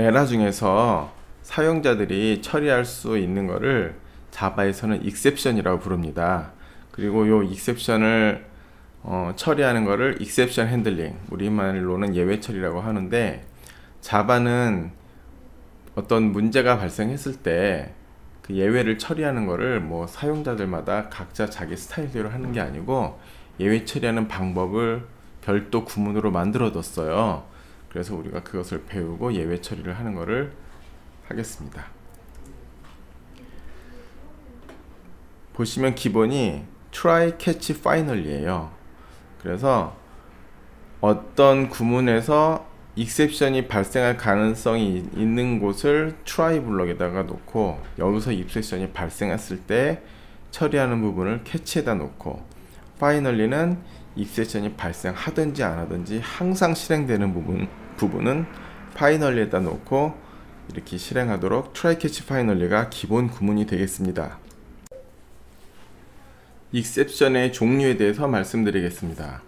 에라 중에서 사용자들이 처리할 수 있는 거를 자바에서는 익셉션이라고 부릅니다. 그리고 요 익셉션을 처리하는 거를 익셉션 핸들링, 우리말로는 예외 처리라고 하는데, 자바는 어떤 문제가 발생했을 때 그 예외를 처리하는 거를 뭐 사용자들마다 각자 자기 스타일대로 하는 게 아니고 예외 처리하는 방법을 별도 구문으로 만들어 뒀어요. 그래서 우리가 그것을 배우고 예외 처리를 하는 거를 하겠습니다. 보시면 기본이 try, catch, final이에요. 그래서 어떤 구문에서 익셉션이 발생할 가능성이 있는 곳을 try 블럭에다가 놓고, 여기서 익셉션이 발생했을 때 처리하는 부분을 catch에다 놓고, finally는 익셉션이 발생하든지 안 하든지 항상 실행되는 부분은 finally에다 놓고 이렇게 실행하도록 try, catch, finally가 기본 구문이 되겠습니다. 익셉션의 종류에 대해서 말씀드리겠습니다.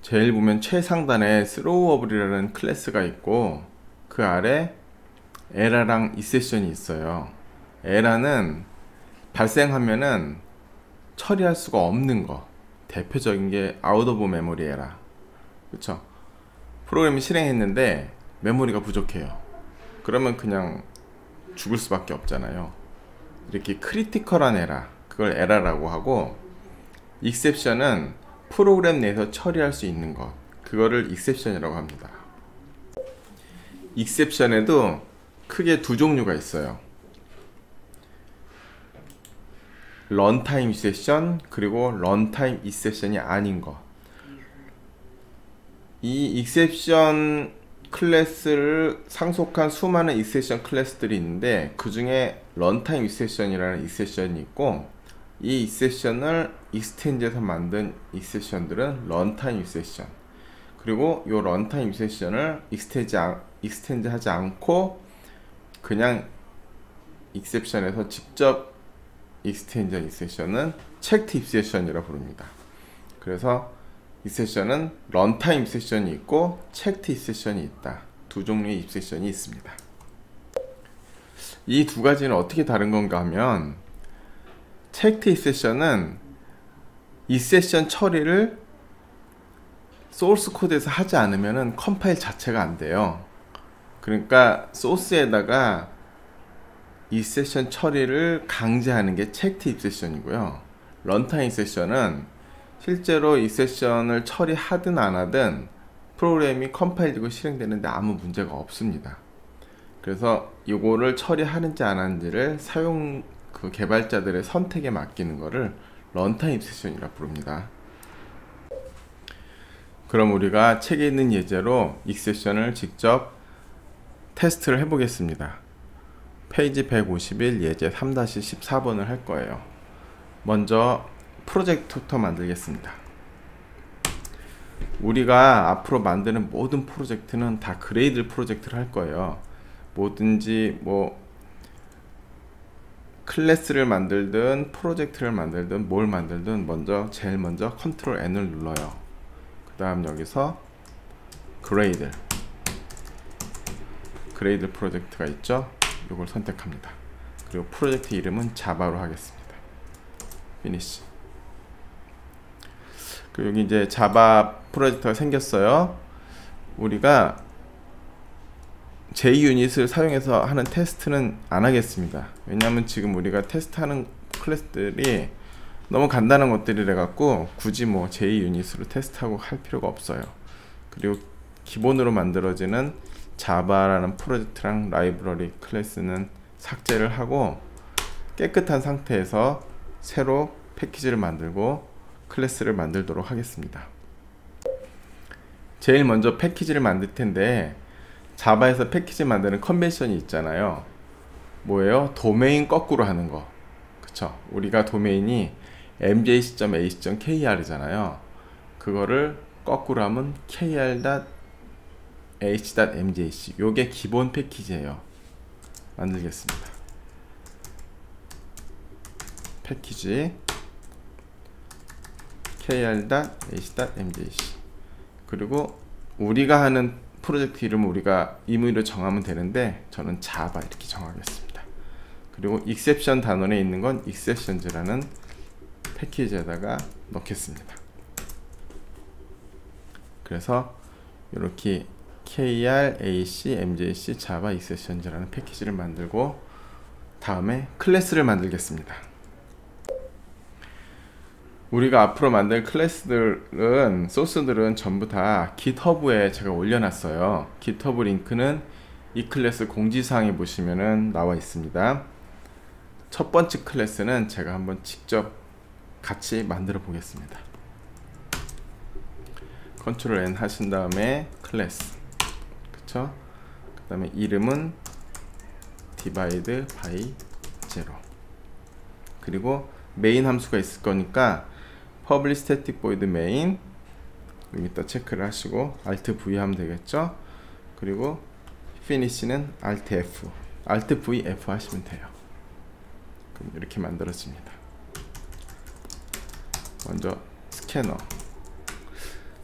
제일 보면 최상단에 throwable이라는 클래스가 있고, 그 아래 에라랑 익셉션이 있어요. 에라는 발생하면은 처리할 수가 없는 거, 대표적인 게 out of memory 에라. 그쵸? 프로그램이 실행했는데 메모리가 부족해요. 그러면 그냥 죽을 수밖에 없잖아요. 이렇게 크리티컬한 에라, 그걸 에라라고 하고, 익셉션은 프로그램 내에서 처리할 수 있는 것, 그거를 익셉션이라고 합니다. 익셉션에도 크게 두 종류가 있어요. 런타임 익셉션, 그리고 런타임 익셉션이 아닌 것. 이 익셉션 클래스를 상속한 수많은 익셉션 클래스들이 있는데, 그 중에 런타임 익셉션이라는 익셉션이 있고, 이 익셉션을 익스텐드해서 만든 익셉션들은 런타임 익셉션. 그리고 이 런타임 익셉션을 익스텐드 하지 않고 그냥 익셉션에서 직접 익스텐드한 익셉션은 체크드 익셉션이라고 부릅니다. 그래서 익셉션은 런타임 익셉션이 있고 체크드 익셉션이 있다. 두 종류의 익셉션이 있습니다. 이 두 가지는 어떻게 다른 건가 하면, 체크드 익셉션은 익셉션 처리를 소스 코드에서 하지 않으면 컴파일 자체가 안 돼요. 그러니까 소스에다가 익셉션 처리를 강제하는 게 체크드 익셉션이고요. 런타임 익셉션은 실제로 익셉션을 처리하든 안 하든 프로그램이 컴파일되고 실행되는데 아무 문제가 없습니다. 그래서 이거를 처리하는지 안 하는지를 개발자들의 선택에 맡기는 거를 런타임 익셉션이라고 부릅니다. 그럼 우리가 책에 있는 예제로 익셉션을 직접 테스트를 해보겠습니다. 페이지 151 예제 3-14번을 할 거예요. 먼저 프로젝트부터 만들겠습니다. 우리가 앞으로 만드는 모든 프로젝트는 다 그레이드 프로젝트를 할 거예요. 뭐든지 클래스를 만들든 프로젝트를 만들든 뭘 만들든 제일 먼저 컨트롤 N을 눌러요. 그 다음 여기서 그레이드 프로젝트가 있죠. 이걸 선택합니다. 그리고 프로젝트 이름은 자바로 하겠습니다. 피니시. 그리고 여기 이제 자바 프로젝트가 생겼어요. 우리가 JUnit을 사용해서 하는 테스트는 안 하겠습니다. 왜냐하면 지금 우리가 테스트하는 클래스들이 너무 간단한 것들이라 갖고 굳이 JUnit으로 테스트하고 할 필요가 없어요. 그리고 기본으로 만들어지는 자바라는 프로젝트랑 라이브러리 클래스는 삭제를 하고, 깨끗한 상태에서 새로 패키지를 만들고 클래스를 만들도록 하겠습니다. 제일 먼저 패키지를 만들 텐데, 자바에서 패키지 만드는 컨벤션이 있잖아요. 뭐예요? 도메인 거꾸로 하는 거. 그쵸? 우리가 도메인이 mjc.ac.kr이잖아요. 그거를 거꾸로 하면 kr.h.mjc. 요게 기본 패키지예요. 만들겠습니다. 패키지 kr.h.mjc. 그리고 우리가 하는 프로젝트 이름을 우리가 임의로 정하면 되는데 저는 자바 이렇게 정하겠습니다. 그리고 exception 단원에 있는 건 exceptions라는 패키지에다가 넣겠습니다. 그래서 이렇게 kr, ac, mjc, java exceptions라는 패키지를 만들고 다음에 클래스를 만들겠습니다. 우리가 앞으로 만들 클래스들은, 소스들은 전부 다 GitHub에 제가 올려놨어요. GitHub 링크는 이 클래스 공지사항에 보시면은 나와 있습니다. 첫 번째 클래스는 제가 한번 직접 같이 만들어 보겠습니다. 컨트롤 N 하신 다음에 클래스, 그쵸? 그 다음에 이름은 divide by 0, 그리고 메인 함수가 있을 거니까 public static void main 여기다 체크를 하시고 alt v 하면 되겠죠. 그리고 finish는 alt f, alt v f 하시면 돼요. 그럼 이렇게 만들어집니다. 먼저 스캐너,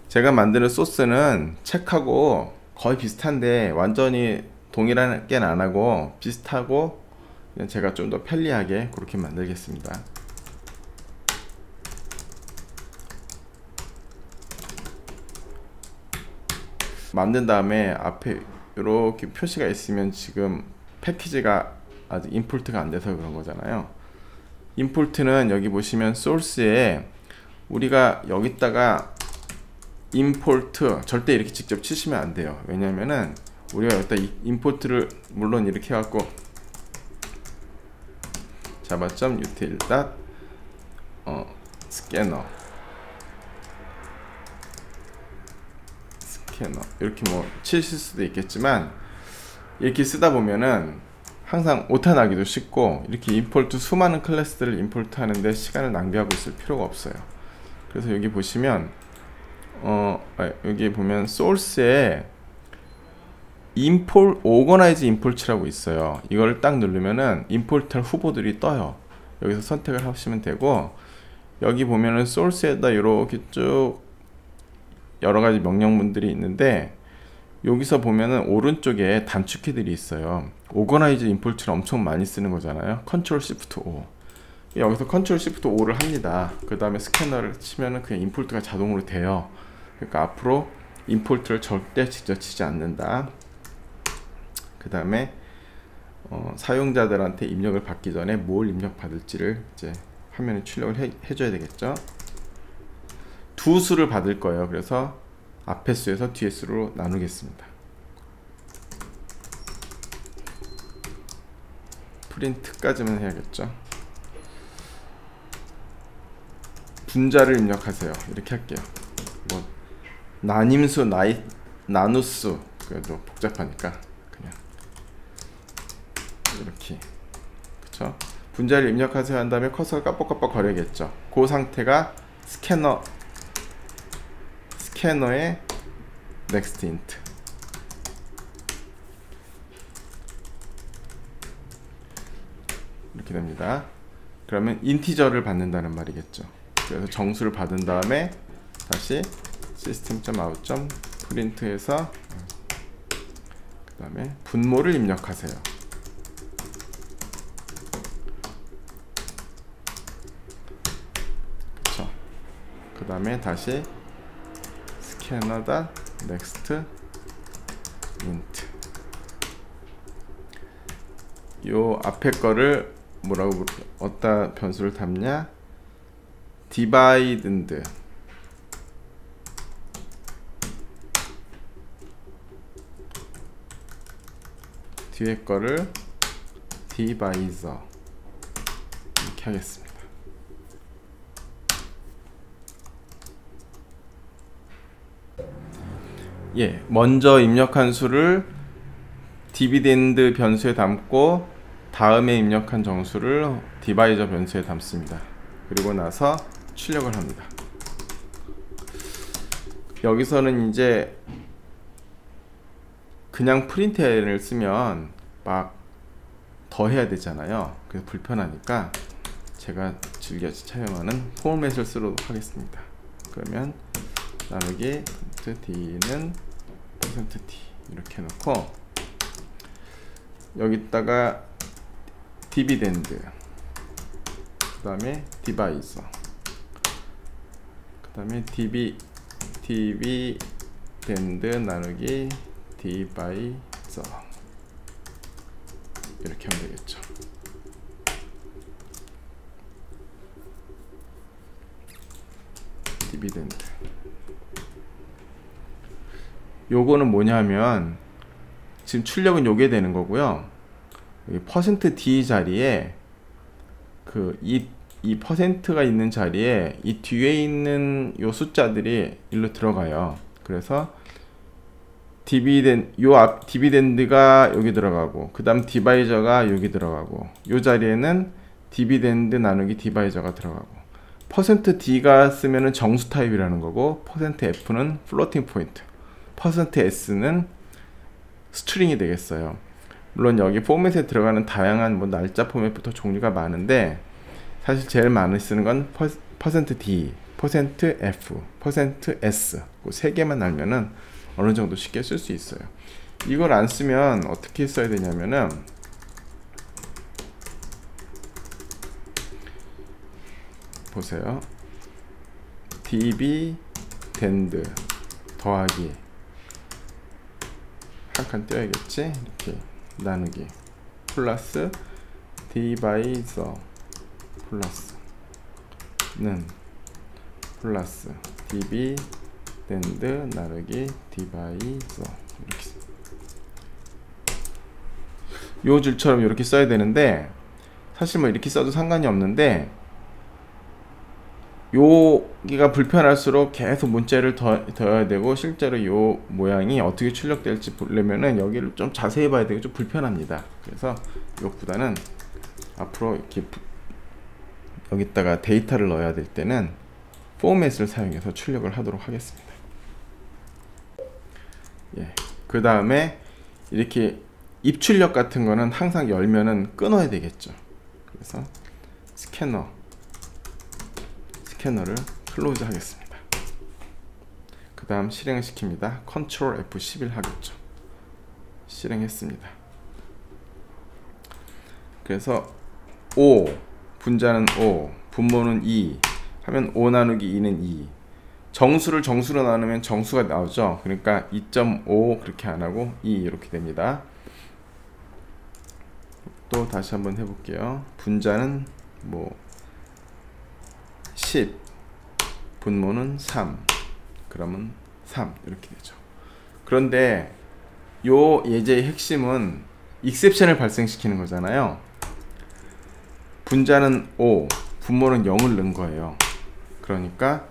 제가 만드는 소스는 책하고 거의 비슷한데 완전히 동일하게는 안 하고 비슷하고 그냥 제가 좀 더 편리하게 그렇게 만들겠습니다. 만든 다음에 앞에 이렇게 표시가 있으면 지금 패키지가 아직 임포트가 안 돼서 그런 거잖아요. 임포트는 여기 보시면 소스에 우리가 여기다가 임포트 절대 이렇게 직접 치시면 안 돼요. 왜냐면은 우리가 여기다 임포트를 물론 이렇게 해갖고 java.util. 스캐너 이렇게 뭐 치실 수도 있겠지만 이렇게 쓰다 보면은 항상 오타 나기도 쉽고 이렇게 임포트 수많은 클래스들을 임포트 하는데 시간을 낭비하고 있을 필요가 없어요. 그래서 여기 보시면 여기 보면 소스에 organize import라고 있어요. 이걸 딱 누르면은 임포트할 후보들이 떠요. 여기서 선택을 하시면 되고 여기 보면은 소스에다 이렇게 쭉 여러가지 명령문들이 있는데 여기서 보면은 오른쪽에 단축키들이 있어요. organize import를 엄청 많이 쓰는 거잖아요. Ctrl Shift O. 여기서 Ctrl Shift O를 합니다. 그 다음에 스캐너를 치면은 그냥 임포트가 자동으로 돼요. 그러니까 앞으로 임포트를 절대 직접 치지 않는다. 그 다음에 사용자들한테 입력을 받기 전에 뭘 입력받을지를 이제 화면에 출력을 해줘야 되겠죠. 두 수를 받을 거예요. 그래서 앞에 수에서 뒤에 수로 나누겠습니다. 프린트까지만 해야겠죠. 분자를 입력하세요. 이렇게 할게요. 뭐 나님수, 나누수 그래도 복잡하니까 그냥 이렇게, 그쵸? 분자를 입력하세요 한 다음에 커서가 깜빡깜빡 거려야겠죠. 그 상태가 스캐너의 next int. 이렇게 됩니다. 그러면 인티저를 받는다는 말이겠죠. 그래서 정수를 받은 다음에 다시 system.out.print에서 그 다음에 분모를 입력하세요. 그쵸? 그 다음에 다시 scanner.next int. 요 앞에 거를 뭐라고 어디다 변수를 담냐? dividend. 뒤에 거를 divisor 이렇게 하겠습니다. 예, 먼저 입력한 수를 디비덴드 변수에 담고 다음에 입력한 정수를 디바이저 변수에 담습니다. 그리고 나서 출력을 합니다. 여기서는 이제 그냥 프린트를 쓰면 막 더해야 되잖아요. 그래서 불편하니까 제가 즐겨 사용하는 포맷을 쓰도록 하겠습니다. 그러면 나누기 D는 %d 이렇게 해놓고 여기다가 디비덴드, 그 다음에 디바이저, 그 다음에 디비덴드 나누기 디바이저 이렇게 하면 되겠죠. 디비덴드. 요거는 뭐냐면 지금 출력은 요게 되는 거고요. 여기 %d 자리에 이 %가 있는 자리에 이 뒤에 있는 요 숫자들이 일로 들어가요. 그래서 디비덴드가 여기 들어가고, 그 다음 디바이저가 여기 들어가고, 요 자리에는 디비덴드 나누기 디바이저가 들어가고, %d가 쓰면은 정수 타입이라는 거고, %f는 플로팅 포인트, %s는 스트링이 되겠어요. 물론 여기 포맷에 들어가는 다양한 뭐 날짜 포맷부터 종류가 많은데, 사실 제일 많이 쓰는 건 %d, %f, %s 그 세 개만 알면은 어느 정도 쉽게 쓸 수 있어요. 이걸 안 쓰면 어떻게 써야 되냐면은 보세요. 디비덴드 더하기 한 칸 떼어야겠지? 이렇게 나누기 플러스 디바이저 플러스는 플러스 디비덴드 나누기 디바이저 이렇게 요 줄처럼 이렇게 써야 되는데, 사실 뭐 이렇게 써도 상관이 없는데 여기가 불편할수록 계속 문자를 더해야 되고, 실제로 요 모양이 어떻게 출력될지 보려면은 여기를 좀 자세히 봐야 되고 좀 불편합니다. 그래서 이것보다는 앞으로 이렇게 여기다가 데이터를 넣어야 될 때는 포맷을 사용해서 출력을 하도록 하겠습니다. 예. 그 다음에 이렇게 입출력 같은 거는 항상 열면은 끊어야 되겠죠. 그래서 스캐너를 클로즈 하겠습니다. 그 다음 실행을 시킵니다. 컨트롤 F11 하겠죠. 실행했습니다. 그래서 5 분자는 5, 분모는 2 하면 5 나누기 2는 2. 정수를 정수로 나누면 정수가 나오죠. 그러니까 2.5 그렇게 안 하고 2 이렇게 됩니다. 또 다시 한번 해볼게요. 분자는 뭐 10, 분모는 3, 그러면 3 이렇게 되죠. 그런데 요 예제의 핵심은 익셉션을 발생시키는 거잖아요. 분자는 5, 분모는 0을 넣은 거예요. 그러니까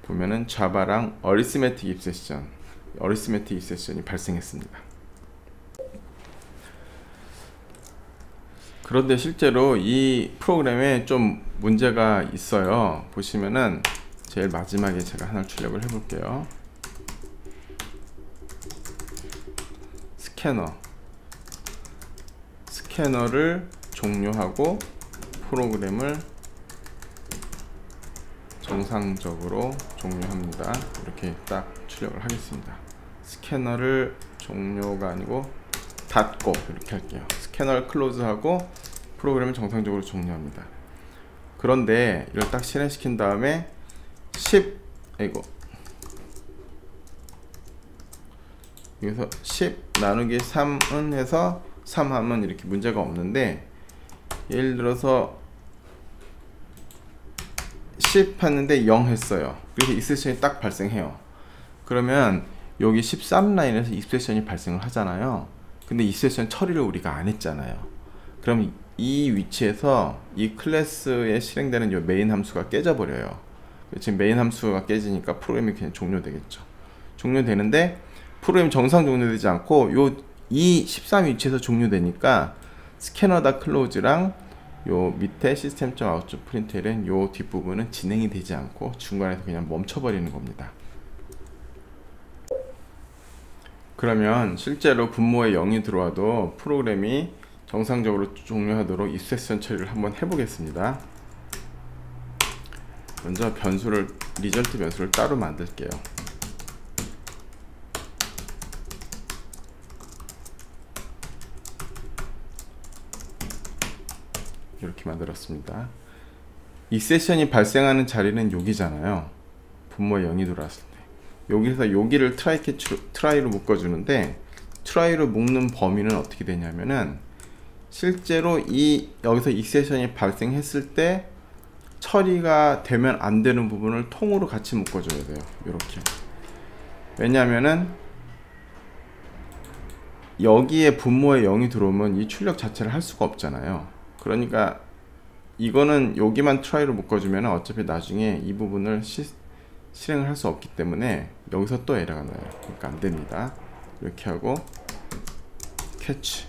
보면은 자바랑 어리스메틱 익셉션이 발생했습니다. 그런데 실제로 이 프로그램에 좀 문제가 있어요. 보시면은 제일 마지막에 제가 하나 출력을 해볼게요. 스캐너를 종료하고 프로그램을 정상적으로 종료합니다. 이렇게 딱 출력을 하겠습니다. 스캐너를 종료가 아니고 닫고 이렇게 할게요. 스캐너를 클로즈하고 프로그램을 정상적으로 종료합니다. 그런데 이걸 딱 실행시킨 다음에 10 여기서 10 나누기 3은 해서 3 하면 이렇게 문제가 없는데, 예를 들어서 10 했는데 0 했어요. 그래서 익셉션이 딱 발생해요. 그러면 여기 13 라인에서 익셉션이 발생을 하잖아요. 근데 익셉션 처리를 우리가 안 했잖아요. 그럼 이 위치에서 이 클래스에 실행되는 이 메인 함수가 깨져버려요. 지금 메인 함수가 깨지니까 프로그램이 그냥 종료되겠죠. 종료되는데 프로그램 정상 종료되지 않고 이 13 위치에서 종료되니까 스캐너다 클로즈랑 요 밑에 시스템.out.println 요 뒷부분은 진행이 되지 않고 중간에서 그냥 멈춰버리는 겁니다. 그러면 실제로 분모에 0이 들어와도 프로그램이 정상적으로 종료하도록 익셉션 처리를 한번 해보겠습니다. 먼저 리절트 변수를 따로 만들게요. 이렇게 만들었습니다. 익셉션이 발생하는 자리는 여기잖아요. 분모에 0이 들어왔을 때. 여기서 여기를 트라이로 묶어주는데, 트라이로 묶는 범위는 어떻게 되냐면은, 실제로 여기서 익셉션이 발생했을 때 처리가 되면 안 되는 부분을 통으로 같이 묶어줘야 돼요. 이렇게. 왜냐하면은 여기에 분모에 0이 들어오면 이 출력 자체를 할 수가 없잖아요. 그러니까 이거는 여기만 트라이로 묶어주면 어차피 나중에 이 부분을 실행을 할 수 없기 때문에 여기서 또 에러가 나요. 그러니까 안 됩니다. 이렇게 하고 캐치.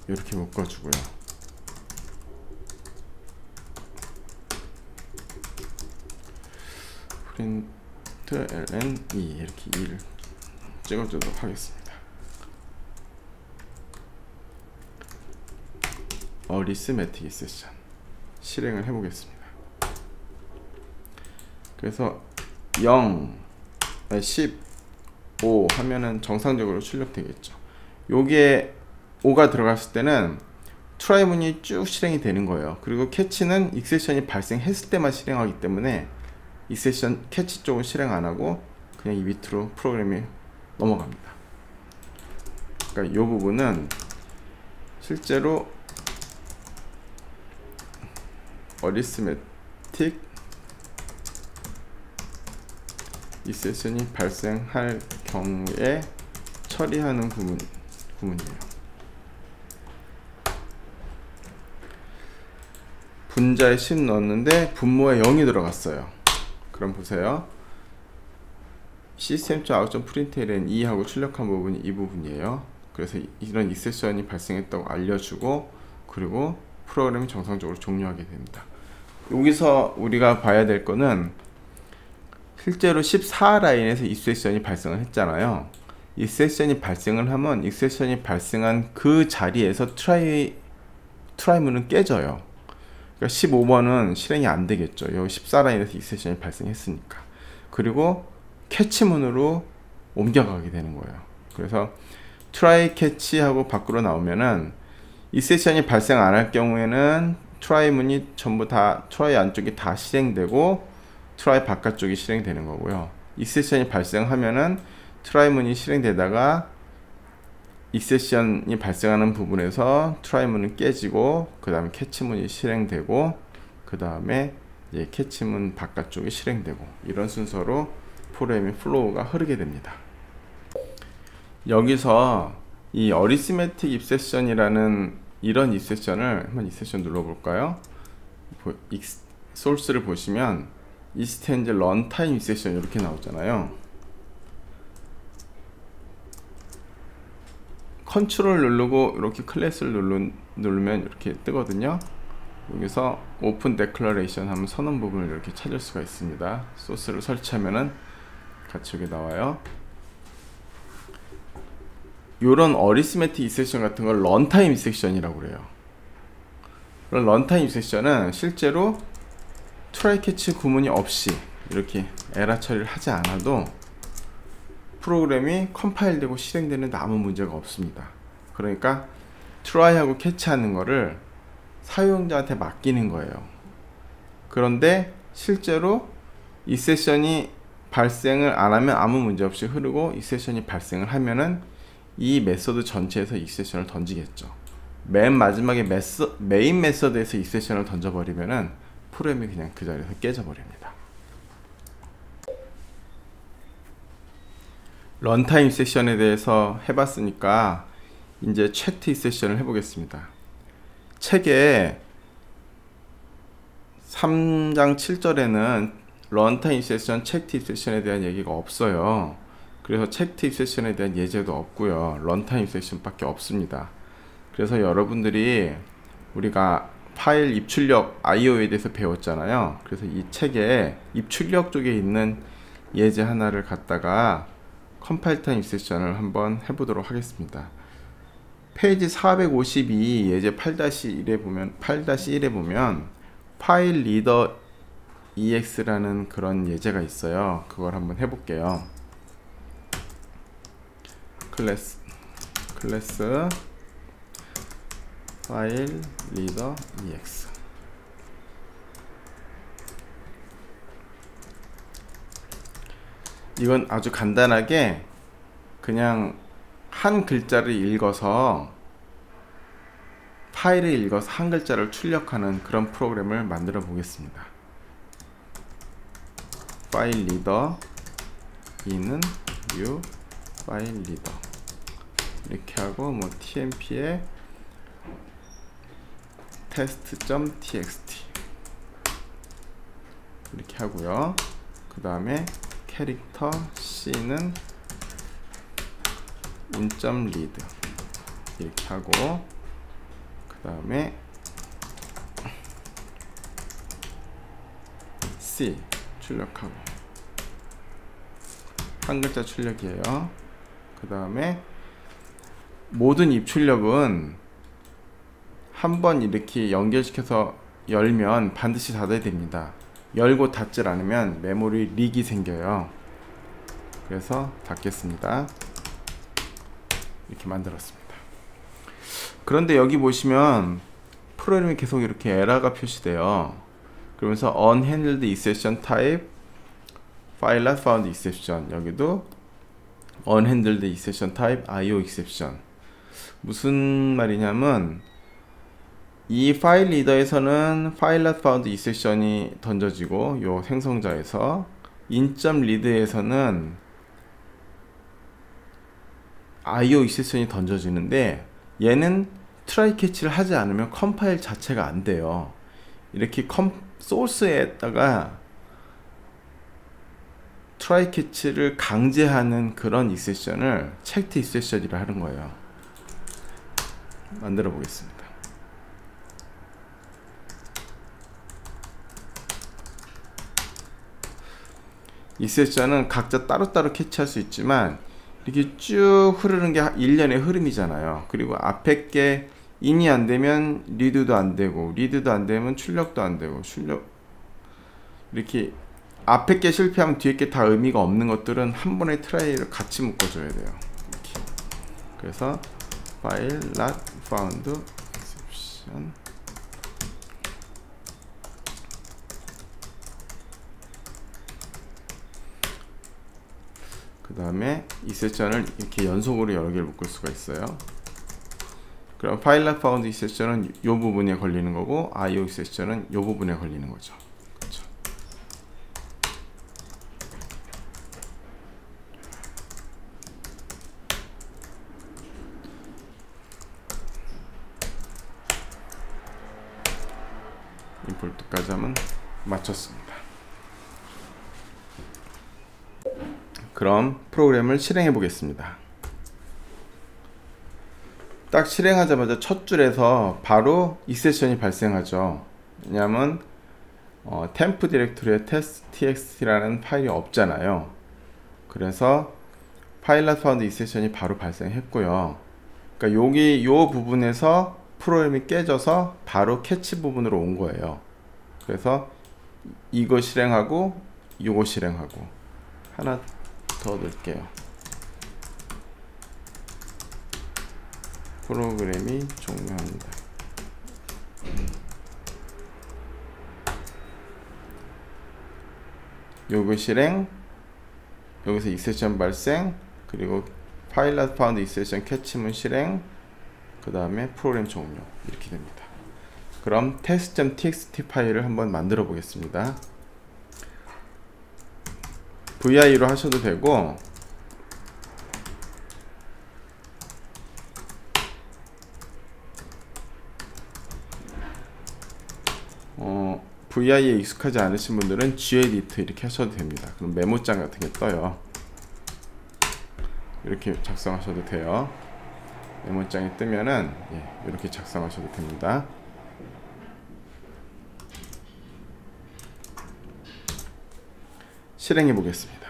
이렇게 묶어주고요. 프린트 ln2 이렇게 2를 찍어주도록 하겠습니다. 어리스매틱 익셉션 실행을 해보겠습니다. 그래서 0, 15 하면은 정상적으로 출력되겠죠. 여기에 5가 들어갔을 때는 트라이 문이 쭉 실행이 되는 거예요. 그리고 캐치는 익셉션이 발생했을 때만 실행하기 때문에 익셉션 캐치 쪽은 실행 안 하고 그냥 이 밑으로 프로그램이 넘어갑니다. 그러니까 이 부분은 실제로 어리스매틱 익셉션이 발생할 경우에 처리하는 구문이에요. 분자에 10 넣었는데 분모에 0이 들어갔어요. 그럼 보세요. system.out.println 2 하고 출력한 부분이 이 부분이에요. 그래서 이런 익셉션이 발생했다고 알려주고, 그리고 프로그램이 정상적으로 종료하게 됩니다. 여기서 우리가 봐야 될 거는 실제로 14라인에서 익셉션이 발생을 했잖아요. 익셉션이 발생을 하면 익셉션이 발생한 그 자리에서 트라이 문은 깨져요. 그러니까 15번은 실행이 안 되겠죠. 여기 14라인에서 익셉션이 발생했으니까. 그리고 캐치문으로 옮겨가게 되는 거예요. 그래서 트라이 캐치하고 밖으로 나오면은 익셉션이 발생 안 할 경우에는 트라이 문이 전부 다 트라이 안쪽이 다 실행되고 트라이 바깥쪽이 실행되는 거고요. 익셉션이 발생하면은 트라이 문이 실행되다가 익셉션이 발생하는 부분에서 트라이 문은 깨지고, 그 다음에 캐치문이 실행되고, 그 다음에 캐치문 바깥쪽이 실행되고, 이런 순서로 프로그램의 플로우가 흐르게 됩니다. 여기서 이 어리스매틱 익셉션이라는 이런 익셉션을 한번 익셉션 눌러볼까요? 소스를 보시면 이스텐즈 런타임 익셉션 이렇게 나오잖아요. 컨트롤 누르고 이렇게 클래스를 누르면 이렇게 뜨거든요. 여기서 오픈 데클러레이션 하면 선언 부분을 이렇게 찾을 수가 있습니다. 소스를 설치하면은 같이 여기 나와요. 요런 어리스매틱 익셉션 같은 걸 런타임 익셉션이라고 그래요. 그런 런타임 익셉션은 실제로 트라이 캐치 구문이 없이 이렇게 에러 처리를 하지 않아도 프로그램이 컴파일되고 실행되는데 아무 문제가 없습니다. 그러니까 트라이하고 캐치하는 거를 사용자한테 맡기는 거예요. 그런데 실제로 익셉션이 발생을 안 하면 아무 문제 없이 흐르고, 익셉션이 발생을 하면은 이 메소드 전체에서 익셉션을 던지겠죠. 맨 마지막에 메인 메소드에서 익셉션을 던져버리면은 프로그램이 그냥 그 자리에서 깨져버립니다. 런타임 익셉션에 대해서 해봤으니까 이제 체크드 익셉션을 해보겠습니다. 책에 3장 7절에는 런타임 익셉션, 체크드 익셉션에 대한 얘기가 없어요. 그래서 체크드 익셉션에 대한 예제도 없고요. 런타임 익셉션 밖에 없습니다. 그래서 여러분들이 우리가 파일 입출력 IO에 대해서 배웠잖아요. 그래서 이 책에 입출력 쪽에 있는 예제 하나를 갖다가 컴파일 타임 익셉션을 한번 해보도록 하겠습니다. 페이지 452 예제 8-1에 보면 파일 리더 ex라는 그런 예제가 있어요. 그걸 한번 해볼게요. 클래스 파일 리더 ex. 이건 아주 간단하게 그냥 한 글자를 읽어서 파일을 읽어서 한 글자를 출력하는 그런 프로그램을 만들어 보겠습니다. 파일 리더 e는 new 파일 리더 이렇게 하고 뭐 tmp에 test.txt 이렇게 하고요. 그 다음에 캐릭터 c는 in.read 이렇게 하고 그 다음에 c 출력하고 한 글자 출력이에요. 그 다음에 모든 입출력은 한번 이렇게 연결시켜서 열면 반드시 닫아야 됩니다. 열고 닫질 않으면 메모리 릭이 생겨요. 그래서 닫겠습니다. 이렇게 만들었습니다. 그런데 여기 보시면 프로그램이 계속 이렇게 에러가 표시돼요. 그러면서 unhandled exception type file not found exception, 여기도 unhandled exception type IO exception. 무슨 말이냐면 이 파일 리더에서는 file not found exception이 던져지고 요 생성자에서 in.read에서는 IO exception이 던져지는데 얘는 트라이 캐치를 하지 않으면 컴파일 자체가 안 돼요. 이렇게 소스에다가 트라이 캐치를 강제하는 그런 exception을 checked exception이라 하는 거예요. 만들어 보겠습니다. exception은 각자 따로따로 캐치할 수 있지만 이렇게 쭉 흐르는 게 일련의 흐름이잖아요. 그리고 앞에 게 인이 안 되면 리드도 안 되고 리드도 안 되면 출력도 안 되고 이렇게 앞에 게 실패하면 뒤에 게 다 의미가 없는 것들은 한 번에 트라이를 같이 묶어줘야 돼요. 이렇게. 그래서 file not found exception 그 다음에 exception을 이렇게 연속으로 여러 개를 묶을 수가 있어요. 그럼 file not found exception은 이 부분에 걸리는 거고 IO exception은 이 부분에 걸리는 거죠. 그렇죠. 임포트까지 하면 마쳤습니다. 그럼 프로그램을 실행해 보겠습니다. 딱 실행하자마자 첫 줄에서 바로 exception이 발생하죠. 왜냐하면 temp 디렉토리에 test.txt라는 파일이 없잖아요. 그래서 file not found exception이 바로 발생했고요. 그러니까 여기 요 부분에서 프로그램이 깨져서 바로 캐치 부분으로 온 거예요. 그래서 이거 실행하고 이거 실행하고 하나 더 넣을게요. 프로그램이 종료합니다. 요거 실행, 여기서 exception 발생, 그리고 file not found exception 캐치문 실행, 그 다음에 프로그램 종료 이렇게 됩니다. 그럼 test.txt 파일을 한번 만들어 보겠습니다. vi로 하셔도 되고 vi에 익숙하지 않으신 분들은 gedit 이렇게 하셔도 됩니다. 그럼 메모장 같은 게 떠요. 이렇게 작성하셔도 돼요. 메모장이 뜨면은 이렇게 작성하셔도 됩니다. 실행해 보겠습니다.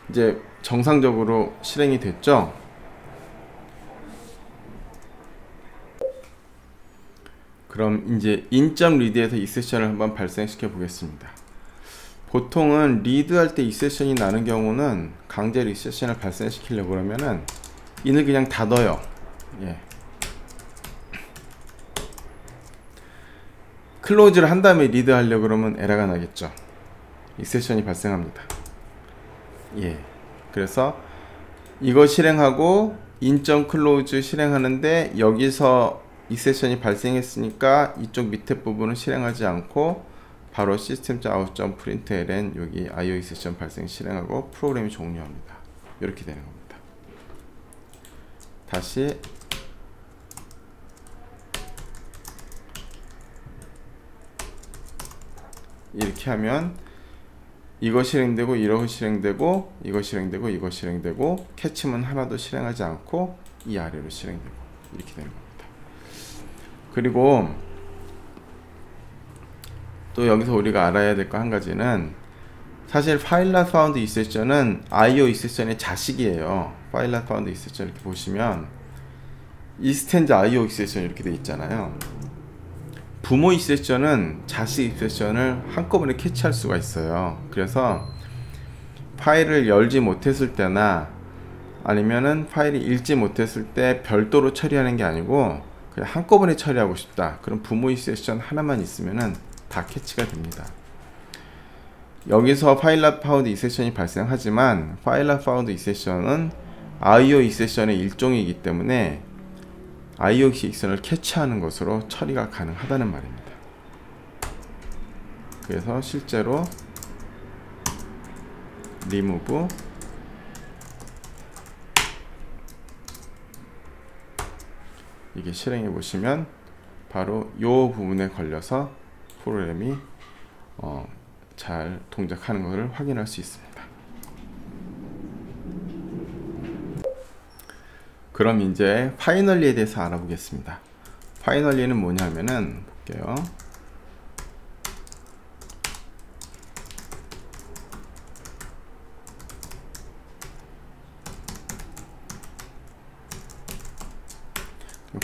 이제 정상적으로 실행이 됐죠? 그럼 이제 in.read에서 exception을 한번 발생시켜 보겠습니다. 보통은 리드할 때 exception이 나는 경우는 강제로 exception을 발생시키려고 그러면은 in을 그냥 닫아요. 예. 클로즈를 한 다음에 리드 하려고 그러면 에러가 나겠죠. exception이 발생합니다. 예. 그래서 이거 실행하고 in.close 실행하는데 여기서 exception이 발생했으니까 이쪽 밑에 부분은 실행하지 않고 바로 system.out.println 여기 IO exception 발생 실행하고 프로그램이 종료합니다. 이렇게 되는 겁니다. 다시 이렇게 하면 이거 실행되고 이거 실행되고 이거 실행되고 이거 실행되고 캐치문 하나도 실행하지 않고 이 아래로 실행되고 이렇게 되는 겁니다. 그리고 또 여기서 우리가 알아야 될 거 한 가지는 사실 file not found exception은 IO exception의 자식이에요. file not found exception 이렇게 보시면 extend IO exception 이렇게 돼 있잖아요. 부모 exception은 자식 exception을 한꺼번에 캐치할 수가 있어요. 그래서 파일을 열지 못했을 때나 아니면은 파일이 읽지 못했을 때 별도로 처리하는 게 아니고 그냥 한꺼번에 처리하고 싶다. 그럼 부모 exception 하나만 있으면은 다 캐치가 됩니다. 여기서 file not found exception이 발생하지만 file not found exception은 IO exception의 일종이기 때문에 IO exception을 캐치하는 것으로 처리가 가능하다는 말입니다. 그래서 실제로 remove 이게 실행해 보시면 바로 이 부분에 걸려서 프로그램이 잘 동작하는 것을 확인할 수 있습니다. 그럼 이제 파이널리에 대해서 알아보겠습니다. 파이널리는 뭐냐면은 볼게요.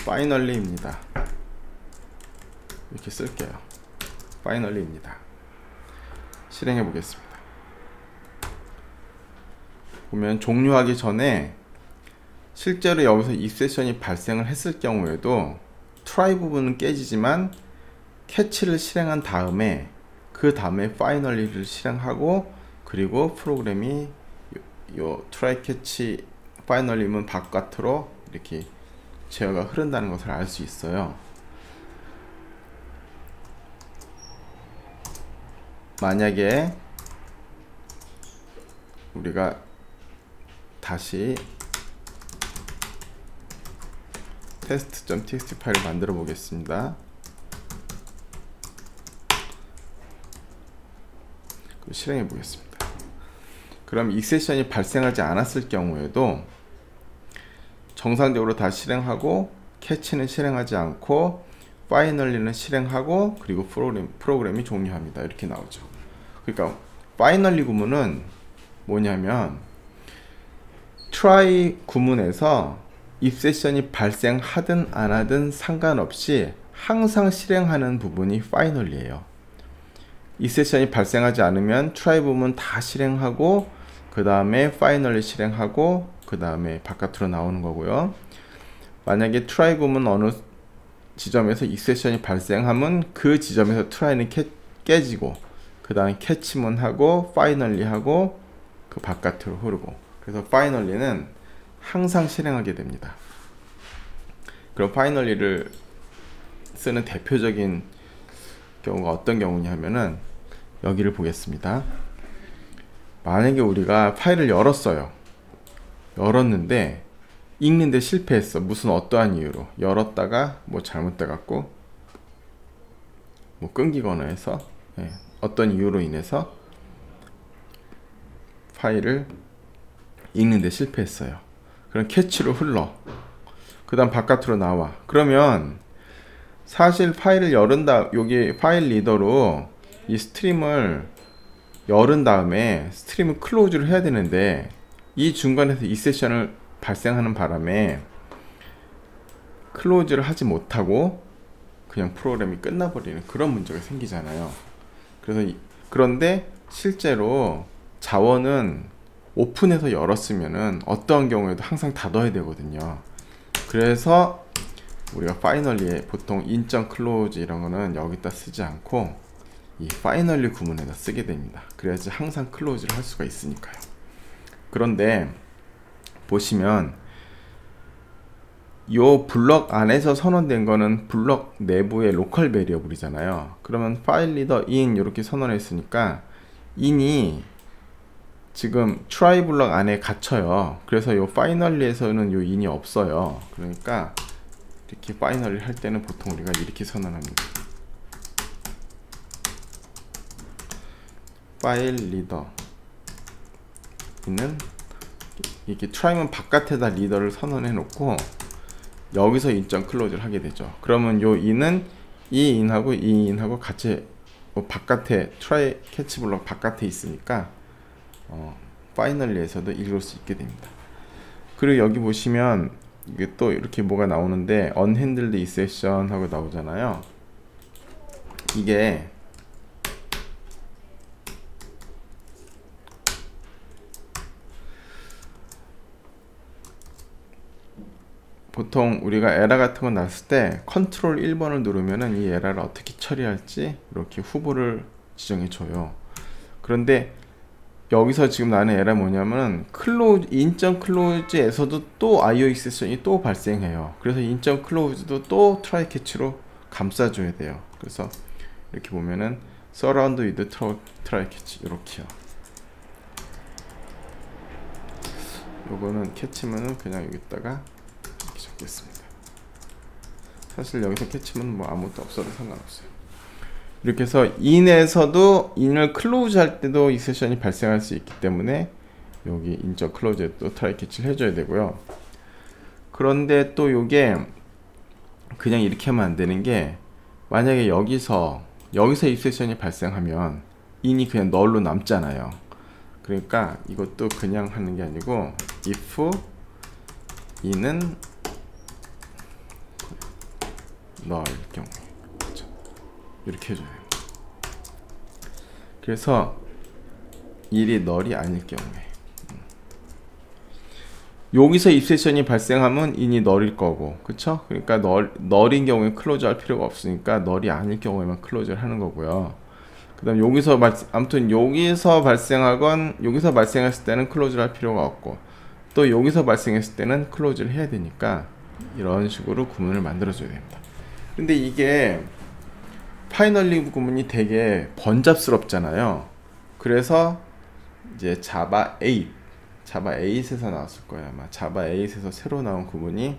파이널리입니다. 이렇게 쓸게요. 파이널리입니다. 실행해 보겠습니다. 보면 종료하기 전에 실제로 여기서 exception이 발생을 했을 경우에도 try 부분은 깨지지만 캐치를 실행한 다음에 그 다음에 finally를 실행하고 그리고 프로그램이 요 try catch finally면 바깥으로 이렇게 제어가 흐른다는 것을 알 수 있어요. 만약에 우리가 다시 test.txt 파일을 만들어 보겠습니다. 실행해 보겠습니다. 그럼 exception이 발생하지 않았을 경우에도 정상적으로 다 실행하고 캐치는 실행하지 않고 finally는 실행하고 그리고 프로그램이 종료합니다. 이렇게 나오죠. 그러니까 finally 구문은 뭐냐면 try 구문에서 exception이 발생하든 안 하든 상관없이 항상 실행하는 부분이 finally예요. exception이 발생하지 않으면 try 부분 다 실행하고 그 다음에 finally 실행하고 그 다음에 바깥으로 나오는 거고요. 만약에 try 부분 어느 지점에서 exception이 발생하면 그 지점에서 try는 깨지고 그 다음에 catch문 하고 finally 하고 그 바깥으로 흐르고 그래서 finally는 항상 실행하게 됩니다. 그럼 finally를 쓰는 대표적인 경우가 어떤 경우냐면은 여기를 보겠습니다. 만약에 우리가 파일을 열었어요. 열었는데 읽는데 실패했어. 무슨 어떠한 이유로 열었다가 뭐 잘못돼 갖고 뭐 끊기거나 해서 어떤 이유로 인해서 파일을 읽는데 실패했어요. 그럼 캐치로 흘러. 그 다음 바깥으로 나와. 그러면 사실 파일을 열은다 여기 파일 리더로 이 스트림을 열은 다음에 스트림을 클로즈를 해야 되는데 이 중간에서 exception을 발생하는 바람에 클로즈를 하지 못하고 그냥 프로그램이 끝나버리는 그런 문제가 생기잖아요. 그런데 실제로 자원은 오픈해서 열었으면은 어떠한 경우에도 항상 닫아야 되거든요. 그래서 우리가 파이널리에 보통 인정 클로즈 이런 거는 여기다 쓰지 않고 이 파이널리 구문에다 쓰게 됩니다. 그래야지 항상 클로즈를 할 수가 있으니까요. 그런데 보시면 요 블럭 안에서 선언된 거는 블럭 내부의 로컬 베리어블이잖아요. 그러면 파일 리더 in 이렇게 선언했으니까 in이 지금 try 블럭 안에 갇혀요. 그래서 요 파이널리에서는 요 in이 없어요. 그러니까 이렇게 파이널리 할 때는 보통 우리가 이렇게 선언합니다. 파일 리더 in은 이렇게 try면 바깥에다 리더를 선언해 놓고 여기서 인정 클로즈를 하게 되죠. 그러면 요 in은 이 in하고 이 in하고 같이 바깥에 try 캐치 블럭 바깥에 있으니까 파이널리에서도 읽을 수 있게 됩니다. 그리고 여기 보시면 이게 또 이렇게 뭐가 나오는데 unhandled exception 하고 나오잖아요. 이게 보통 우리가 에러 같은 거 났을 때 컨트롤 1번을 누르면은 이 에러를 어떻게 처리할지 이렇게 후보를 지정해 줘요. 그런데 여기서 지금 나는 에러 뭐냐면 인정 클로즈에서도 또 IO 익셉션이 또 발생해요. 그래서 인정 클로즈도 또 트라이 캐치로 감싸줘야 돼요. 그래서 이렇게 보면은 surround with try catch 이렇게요. 요거는 캐치면은 그냥 여기다가 이렇게 적겠습니다. 사실 여기서 캐치면 뭐 아무것도 없어도 상관없어요. 이렇게 해서 in에서도 in을 클로즈 할 때도 익셉션이 발생할 수 있기 때문에 여기 인정 클로즈에 또 트라이 캐치를 해줘야 되고요. 그런데 또 요게 그냥 이렇게 하면 안 되는 게 만약에 여기서 익셉션이 발생하면 in이 그냥 널로 남잖아요. 그러니까 이것도 그냥 하는 게 아니고 if in은 널일 경우에 그렇죠? 이렇게 해줘야 돼요. 그래서 일이 널이 아닐 경우에 여기서 입세션이 발생하면 인이 널일 거고 그쵸? 그러니까 널인 경우에 클로즈 할 필요가 없으니까 널이 아닐 경우에만 클로즈를 하는 거고요. 그 다음 아무튼 여기서 발생했을 때는 클로즈를 할 필요가 없고 또 여기서 발생했을 때는 클로즈를 해야 되니까 이런 식으로 구문을 만들어 줘야 됩니다. 근데 이게 파이널리 구문이 되게 번잡스럽잖아요. 그래서 이제 자바 8에서 나왔을 거예요. 아마 자바 8에서 새로 나온 구문이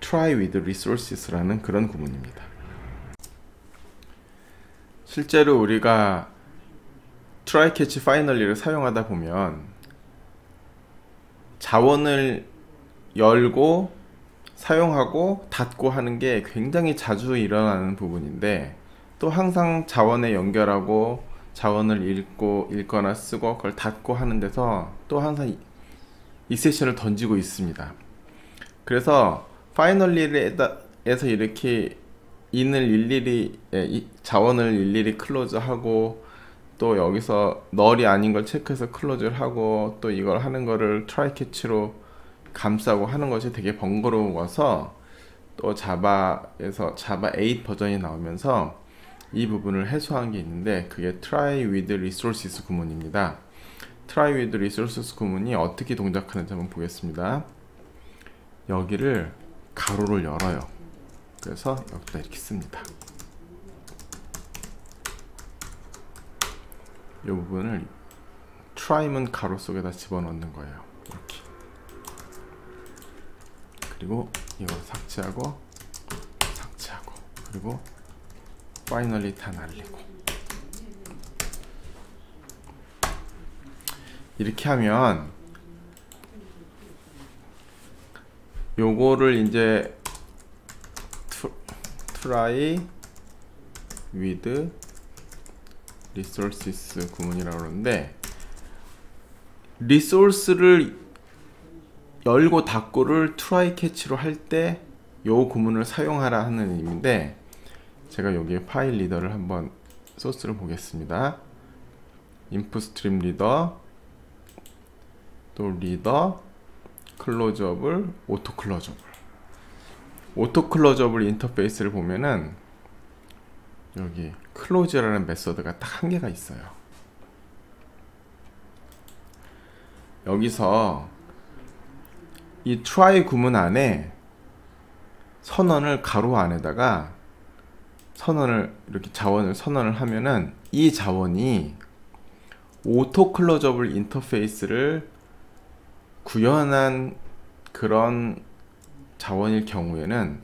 try with resources라는 그런 구문입니다. 실제로 우리가 try catch finally를 사용하다 보면 자원을 열고 사용하고 닫고 하는 게 굉장히 자주 일어나는 부분인데 또 항상 자원에 연결하고 자원을 읽거나 쓰고 그걸 닫고 하는 데서 또 항상 익셉션을 던지고 있습니다. 그래서 파이널리에서 이렇게 자원을 일일이 클로즈하고 또 여기서 널이 아닌 걸 체크해서 클로즈를 하고 또 이걸 하는 거를 트라이 캐치로 감싸고 하는 것이 되게 번거로워서 또 자바에서 자바 8 버전이 나오면서 이 부분을 해소한 게 있는데 그게 try with resources 구문입니다. try with resources 구문이 어떻게 동작하는지 한번 보겠습니다. 여기를 가로를 열어요. 그래서 여기다 이렇게 씁니다. 이 부분을 try면 가로 속에다 집어넣는 거예요. 이렇게. 그리고 이걸 삭제하고 그리고 파이널리 다 날리고 이렇게 하면 요거를 이제 try with resources 구문이라고 그러는데 리소스를 열고 닫고를 try catch로 할 때 요 구문을 사용하라 하는 의미인데, 제가 여기 파일 리더를 한번 소스를 보겠습니다. input stream 리더, 또 리더, 클로저블, 오토 클로저블. 오토 클로저블 인터페이스를 보면은 여기 클로즈라는 메소드가 딱 한 개가 있어요. 여기서 이 try 구문 안에 선언을 가로 안에다가 이렇게 자원을 선언을 하면은 이 자원이 오토 클로저블 인터페이스를 구현한 그런 자원일 경우에는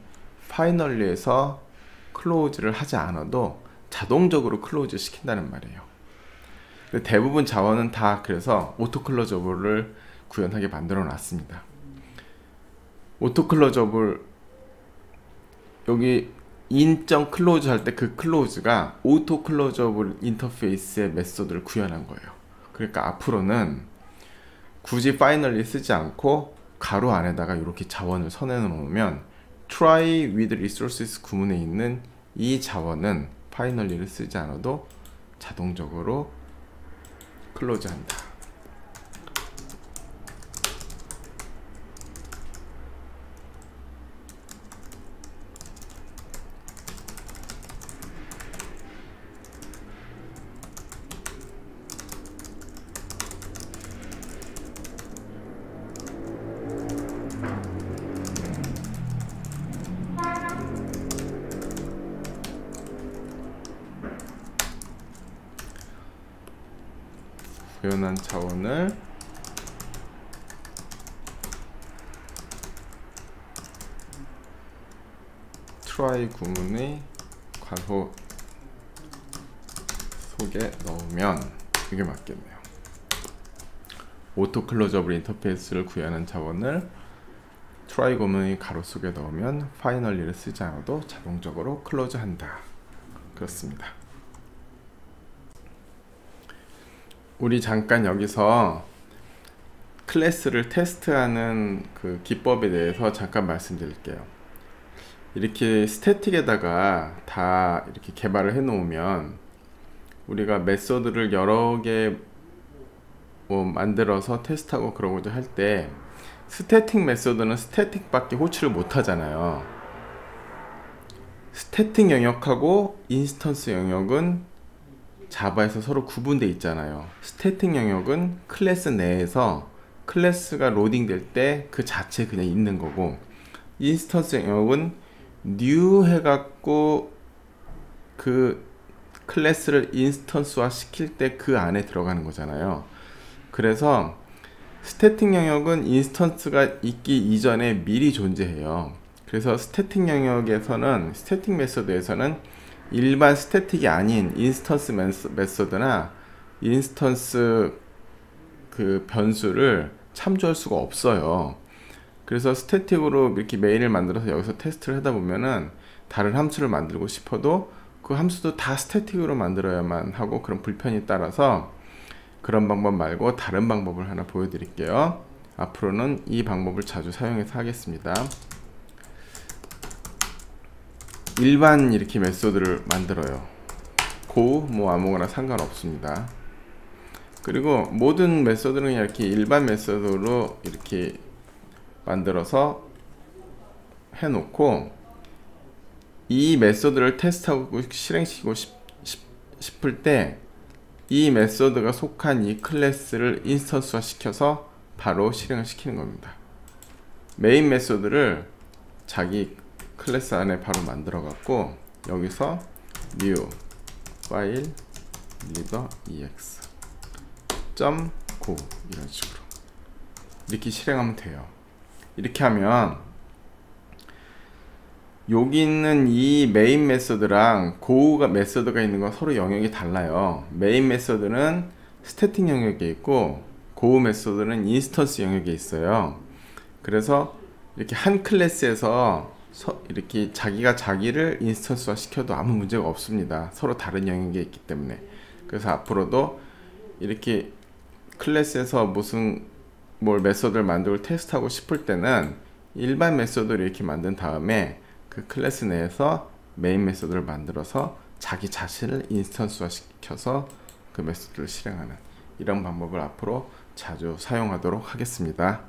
파이널리에서 클로즈를 하지 않아도 자동적으로 클로즈 시킨다는 말이에요. 대부분 자원은 다 그래서 오토 클로저블을 구현하게 만들어 놨습니다. 오토 클로저블 여기 인정 클로즈 할 때 그 클로즈가 오토 클로저블 인터페이스의 메소드를 구현한 거예요. 그러니까 앞으로는 굳이 파이널리 쓰지 않고 가로 안에다가 이렇게 자원을 선해 놓으면 try with resources 구문에 있는 이 자원은 파이널리를 쓰지 않아도 자동적으로 클로즈한다. 구현한 자원을 try 구문의 괄호 속에 넣으면 이게 맞겠네요. 오토 클로저블 인터페이스를 구현한 자원을 try 구문의 가로 속에 넣으면 파이널리를 쓰지 않아도 자동적으로 클로즈한다. 그렇습니다. 우리 잠깐 여기서 클래스를 테스트하는 그 기법에 대해서 잠깐 말씀드릴게요. 이렇게 스태틱에다가 다 이렇게 개발을 해 놓으면 우리가 메소드를 여러 개 만들어서 테스트하고 그러고자 할 때 스태틱 메소드는 스태틱밖에 호출을 못 하잖아요. 스태틱 영역하고 인스턴스 영역은 자바에서 서로 구분되어 있잖아요. 스태틱 영역은 클래스 내에서 클래스가 로딩 될 때 그 자체에 그냥 있는 거고, 인스턴스 영역은 new 해갖고 그 클래스를 인스턴스화 시킬 때 그 안에 들어가는 거잖아요. 그래서 스태틱 영역은 인스턴스가 있기 이전에 미리 존재해요. 그래서 스태틱 영역에서는, 스태틱 메소드에서는 일반 스태틱이 아닌 인스턴스 메소드나 인스턴스 그 변수를 참조할 수가 없어요. 그래서 스태틱으로 이렇게 메인을 만들어서 여기서 테스트를 하다 보면은 다른 함수를 만들고 싶어도 그 함수도 다 스태틱으로 만들어야만 하고 그런 불편이 따라서 그런 방법 말고 다른 방법을 하나 보여드릴게요. 앞으로는 이 방법을 자주 사용해서 하겠습니다. 일반 이렇게 메소드를 만들어요. 고 뭐 아무거나 상관없습니다. 그리고 모든 메소드는 이렇게 일반 메소드로 이렇게 만들어서 해놓고 이 메소드를 테스트하고 실행시키고 싶을 때 이 메소드가 속한 이 클래스를 인스턴스화 시켜서 바로 실행을 시키는 겁니다. 메인 메소드를 자기 클래스 안에 바로 만들어 갖고 여기서 new 파일 리더 ex .go 이런 식으로 이렇게 실행하면 돼요. 이렇게 하면 여기 있는 이 메인 메소드랑 고가 메소드가 있는 건 서로 영역이 달라요. 메인 메소드는 스태틱 영역에 있고 고 메소드는 인스턴스 영역에 있어요. 그래서 이렇게 한 클래스에서 이렇게 자기가 자기를 인스턴스화 시켜도 아무 문제가 없습니다. 서로 다른 영역에 있기 때문에. 그래서 앞으로도 이렇게 클래스에서 무슨 뭘 메소드를 만들고 테스트하고 싶을 때는 일반 메소드를 이렇게 만든 다음에 그 클래스 내에서 메인 메소드를 만들어서 자기 자신을 인스턴스화 시켜서 그 메소드를 실행하는 이런 방법을 앞으로 자주 사용하도록 하겠습니다.